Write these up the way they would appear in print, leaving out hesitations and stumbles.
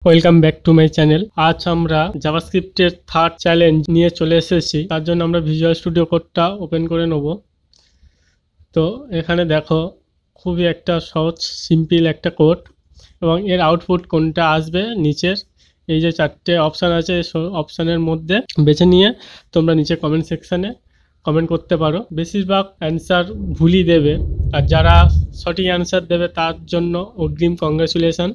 Welcome back to my channel. আজ আমরা জাভাস্ক্রিপ্টের third challenge নিয়ে চলে এসেছি। তার জন্য আমরা ভিজুয়াল স্টুডিও কোডটা ওপেন করে নেব। তো এখানে দেখো খুবই একটা সহজ সিম্পল একটা কোড, এবং এর আউটপুট কোনটা আসবে নিচের এই যে চারটে অপশান আছে, অপশানের মধ্যে বেছে নিয়ে তোমরা নিচে কমেন্ট সেকশানে কমেন্ট করতে পারো। বেশিরভাগ অ্যান্সার ভুলই দেবে, আর যারা সঠিক অ্যান্সার দেবে তার জন্য অগ্রিম কংগ্রাচুলেশন।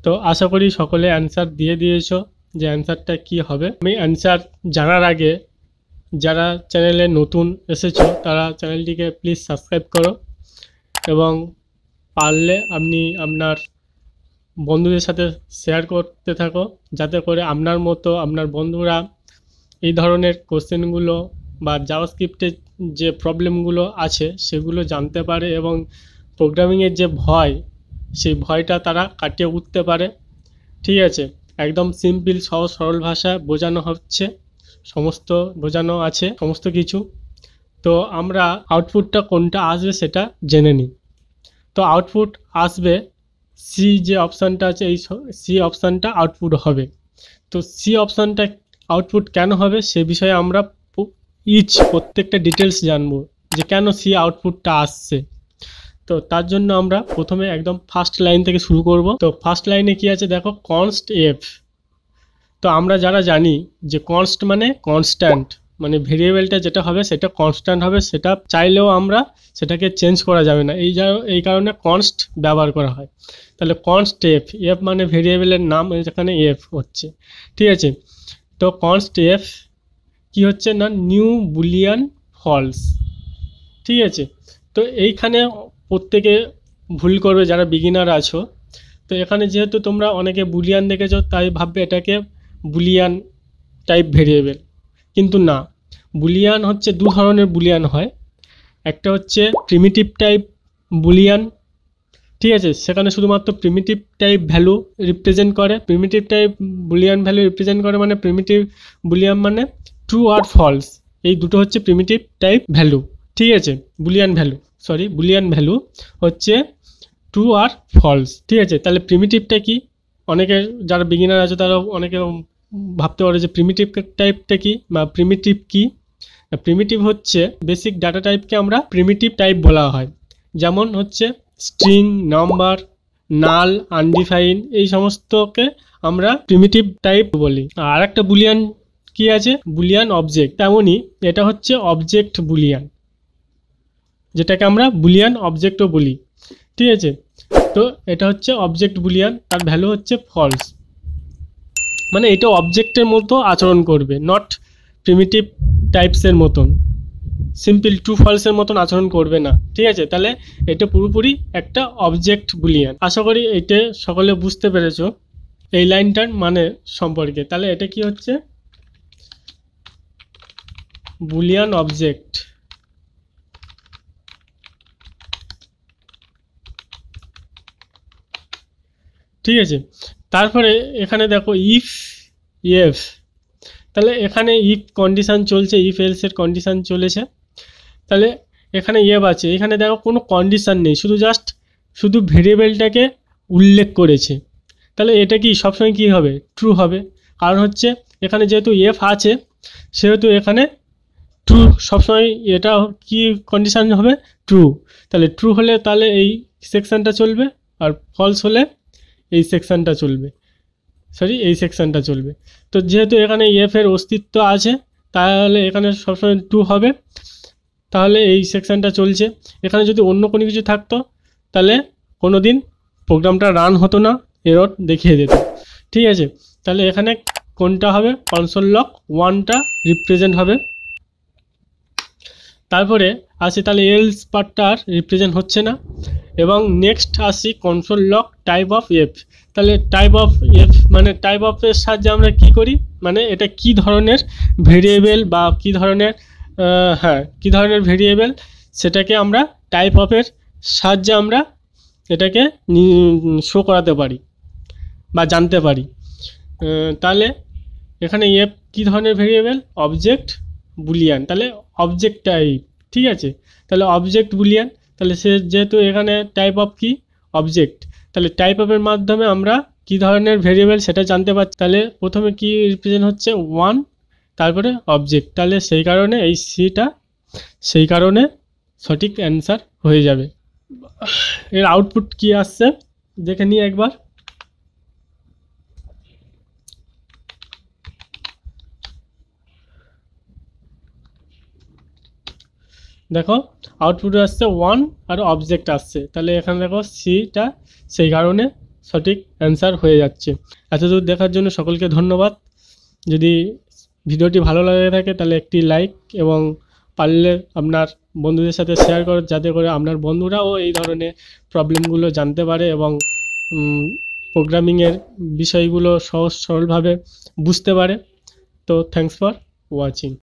তো আশা করি সকলে অ্যান্সার দিয়ে দিয়েছো যে অ্যান্সারটা কি হবে। আমি অ্যান্সার জানার আগে যারা চ্যানেলে নতুন এসেছো তারা চ্যানেলটিকে প্লিজ সাবস্ক্রাইব করো, এবং পারলে আপনি আপনার বন্ধুদের সাথে শেয়ার করতে থাকো, যাতে করে আপনার মতো আপনার বন্ধুরা এই ধরনের কোশ্চেনগুলো বা জাভাস্ক্রিপ্টের যে প্রবলেমগুলো আছে সেগুলো জানতে পারে, এবং প্রোগ্রামিংয়ের যে ভয় সেই ভয়টা তারা কাটিয়ে উঠতে পারে। ঠিক আছে, একদম সিম্পল সহজ সরল ভাষা বোঝানো হচ্ছে, বোঝানো আছে সমস্ত কিছু। তো আমরা আউটপুটটা কোনটা আসবে সেটা জেনে নিই। তো আউটপুট আসবে সি, যে অপশানটা আছে এই সি অপশানটা আউটপুট হবে। তো সি অপশানটা আউটপুট কেন হবে সে বিষয়ে আমরা প্রত্যেকটা ডিটেলস জানবো, যে কেন সি আউটপুটটা আসছে। তো তার জন্য আমরা প্রথমে একদম ফার্স্ট লাইন থেকে শুরু করব। তো ফার্স্ট লাইনে কি আছে দেখো, কনস্ট এফ। তো আমরা যারা জানি যে কনস্ট মানে কনস্ট্যান্ট, মানে ভেরিয়েবলটা যেটা হবে সেটা কনস্ট্যান্ট হবে, সেটা চাইলেও আমরা সেটাকে চেঞ্জ করা যাবে না, এই কারণে কনস্ট ব্যবহার করা হয়। তাহলে কনস্ট এফ, এফ মানে ভেরিয়েবলের নাম, যেখানে এফ হচ্ছে। ঠিক আছে, তো কনস্ট এফ কি হচ্ছে না, নিউ বুলিয়ান ফলস। ঠিক আছে, তো এইখানে প্রত্যেকে ভুল করবে যারা বিগিনার আছো। তো এখানে যেহেতু তোমরা অনেকে বুলিয়ান দেখেছো তাই ভাববে এটাকে বুলিয়ান টাইপ ভেরিয়েবল, কিন্তু না। বুলিয়ান হচ্ছে দু ধরনের বুলিয়ান হয়, একটা হচ্ছে প্রিমিটিভ টাইপ বুলিয়ান। ঠিক আছে, সেখানে শুধুমাত্র প্রিমিটিভ টাইপ ভ্যালু রিপ্রেজেন্ট করে। Primitive type Boolean value represent করে মানে প্রিমিটিভ বুলিয়ান মানে ট্রু আর ফলস, এই দুটো হচ্ছে প্রিমিটিভ টাইপ ভ্যালু। ঠিক আছে, বুলিয়ান ভ্যালু হচ্ছে ট্রু আর ফলস। ঠিক আছে, তাহলে প্রিমিটিভটা কি, অনেকে যারা বিগিনার আছে তারা অনেকে ভাবতে পারে যে প্রিমিটিভ টাইপটা কি বা প্রিমিটিভ কি। প্রিমিটিভ হচ্ছে বেসিক ডাটা টাইপকে আমরা প্রিমিটিভ টাইপ বলা হয়, যেমন হচ্ছে স্ট্রিং, নাম্বার, নাল, আনডিফাইন, এই সমস্তকে আমরা প্রিমিটিভ টাইপ বলি। আর একটা বুলিয়ান কি আছে, বুলিয়ান অবজেক্ট। তেমনই এটা হচ্ছে অবজেক্ট বুলিয়ান, যেটাকে আমরা বুলিয়ান অবজেক্টও বলি। ঠিক আছে, তো এটা হচ্ছে অবজেক্ট বুলিয়ান, তার ভ্যালু হচ্ছে ফলস, মানে এটা অবজেক্টের মতো আচরণ করবে, নট প্রিমিটিভ টাইপসের মতন, সিম্পল ট্রু ফলসের মতন আচরণ করবে না। ঠিক আছে, তাহলে এটা পুরোপুরি একটা অবজেক্ট বুলিয়ান। আশা করি এটা সকলে বুঝতে পেরেছো এই লাইনটার মানে সম্পর্কে। তাহলে এটা কি হচ্ছে, বুলিয়ান অবজেক্ট। ঠিক আছে, তারপরে এখানে দেখো ইফ এফ, তাহলে এখানে ইফ কন্ডিশান চলছে, ইফ এলসের কন্ডিশান চলেছে। তাহলে এখানে এফ আছে, এখানে দেখো কোনো কন্ডিশান নেই, শুধু ভেরিয়েবলটাকে উল্লেখ করেছে। তাহলে এটা কি সবসময় কি হবে, ট্রু হবে, কারণ হচ্ছে এখানে যেহেতু এফ আছে সেহেতু এখানে ট্রু সবসময়, এটা কি কন্ডিশান হবে, ট্রু। তাহলে ট্রু হলে তাহলে এই সেকশানটা চলবে, আর ফলস হলে এই সেকশানটা চলবে। তো যেহেতু এখানে এফ এর অস্তিত্ব আছে তাহলে এখানে সবসময় ট্রু হবে, তাহলে এই সেকশানটা চলছে। এখানে যদি অন্য কোনো কিছু থাকতো তাহলে কোনো দিন প্রোগ্রামটা রান হতো না, এরর দেখিয়ে দিত। ঠিক আছে, তাহলে এখানে কোনটা হবে, কনসোল লগ 1টা রিপ্রেজেন্ট হবে। তারপরে আসি, তাহলে এলস পার্টটা আর রিপ্রেজেন্ট হচ্ছে না। এবং নেক্সট আসি console log type of F. তাহলে টাইপ অফ এফ মানে টাইপ অফের সাহায্যে আমরা কি করি, মানে এটা কি ধরনের ভেরিয়েবল বা কি ধরনের ভেরিয়েবল সেটাকে আমরা টাইপ অফের সাহায্যে আমরা এটাকে শো করাতে পারি বা জানতে পারি। তাহলে এখানে এফ কি ধরনের ভেরিয়েবল, অবজেক্ট বুলিয়ান, তাহলে অবজেক্ট টাইপ, ঠিক আছে। তাহলে অবজেক্ট বুলিয়ান, তাহলে সে যেহেতু এখানে টাইপ অফ কি অবজেক্ট, তাহলে টাইপ অফের মাধ্যমে আমরা কি ধরনের ভেরিয়েবল সেটা জানতে পারছি। তাহলে প্রথমে কি রিপ্রেজেন্ট হচ্ছে 1, তারপরে অবজেক্ট, তাহলে সেই কারণে এই সিটা সেই কারণে সঠিক অ্যান্সার হয়ে যাবে। এর আউটপুট কি আসছে দেখে নিই একবার। দেখো আউটপুট আসছে 1 আর অবজেক্ট আসছে, তাহলে এখানে দেখো সিটা সেই কারণে সঠিক অ্যান্সার হয়ে যাচ্ছে। এতদূর দেখার জন্য সকলকে ধন্যবাদ। যদি ভিডিওটি ভালো লাগে থাকে তাহলে একটি লাইক এবং পারলে আপনার বন্ধুদের সাথে শেয়ার করো, যাতে করে আপনার বন্ধুরাও এই ধরনের প্রবলেমগুলো জানতে পারে এবং প্রোগ্রামিংয়ের বিষয়গুলো সহজ সরলভাবে বুঝতে পারে। তো থ্যাঙ্কস ফর ওয়াচিং।